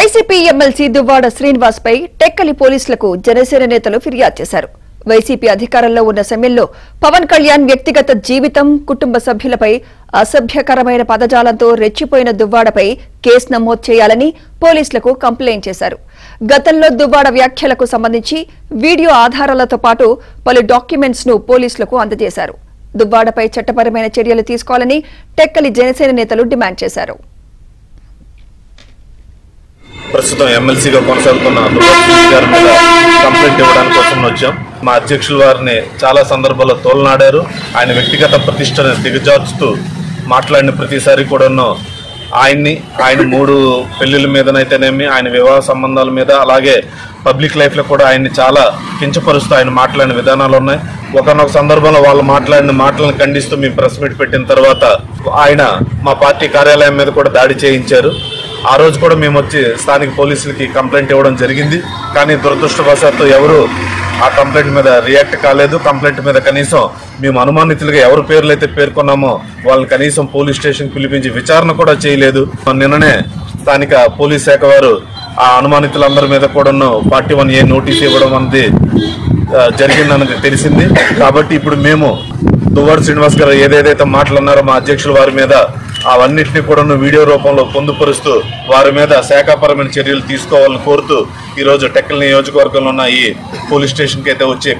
YCP MLC Duvvada Srinivas పై టెక్కలి పోలీసులకు జనసేన నేతలు ఫిర్యాదు చేశారు. వైసీపీ అధికారంలో ఉన్న సమయంలో పవన్ కళ్యాణ్ వ్యక్తిగత జీవితం, కుటుంబ సభ్యులపై అసభ్యకరమైన పదజాలంతో రెచ్చిపోయిన దువ్వాడపై కేసు నమోదు చేయాలని పోలీసులకు కంప్లైంట్ చేశారు. గతంలో దువ్వాడ వ్యాఖ్యలకు సంబంధించి వీడియో ఆధారాలతో పాటు పలు డాక్యుమెంట్స్ ను పోలీసులకు అందజేశారు. దువ్వాడపై చట్టపరమైన చర్యలు తీసుకోవాలని టెక్కలి జనసేన నేతలు డిమాండ్ చేశారు. ప్రస్తుతం ఎమ్మెల్సీగా కొనసాగుతున్న గారి మీద కంప్లైంట్ ఇవ్వడానికి కోసం వచ్చాం. మా అధ్యక్షుల వారిని చాలా సందర్భాల్లో తోలనాడారు. ఆయన వ్యక్తిగత ప్రతిష్టను దిగజార్చుతూ మాట్లాడిన ప్రతిసారి కూడాను ఆయన 3 పెళ్లిళ్ళ మీదనైతేనేమి, ఆయన వివాహ సంబంధాల మీద, అలాగే పబ్లిక్ లైఫ్లో కూడా ఆయన్ని చాలా కించపరుస్తూ ఆయన మాట్లాడిన విధానాలు ఉన్నాయి. ఒకనొక సందర్భంలో వాళ్ళు మాట్లాడిన మాటలను ఖండిస్తూ మేము ప్రెస్ మీట్ పెట్టిన తర్వాత ఆయన మా పార్టీ కార్యాలయం మీద కూడా దాడి చేయించారు. ఆ రోజు కూడా మేము వచ్చి స్థానిక పోలీసులకి కంప్లైంట్ ఇవ్వడం జరిగింది. కానీ దురదృష్టవశాత్తు ఎవరు ఆ కంప్లైంట్ మీద రియాక్ట్ కాలేదు. కంప్లైంట్ మీద కనీసం మేము అనుమానితులుగా ఎవరి పేర్లు అయితే పేర్కొన్నామో వాళ్ళని కనీసం పోలీస్ స్టేషన్ పిలిపించి విచారణ కూడా చేయలేదు. నిన్ననే స్థానిక పోలీస్ శాఖ వారు ఆ అనుమానితులందరి మీద కూడా 41A నోటీస్ ఇవ్వడం అనేది జరిగిందన్నది తెలిసింది. కాబట్టి ఇప్పుడు మేము దువ్వాడ శ్రీనివాస్ గారు ఏదేదైతే మాటలు అన్నారో మా అధ్యక్షుల వారి మీద అవన్నింటినీ కూడా వీడియో రూపంలో పొందుపరుస్తూ వారి మీద శాఖాపరమైన చర్యలు తీసుకోవాలని కోరుతూ ఈరోజు టెక్కలి నియోజకవర్గంలో ఉన్న ఈ పోలీస్ స్టేషన్కి అయితే వచ్చి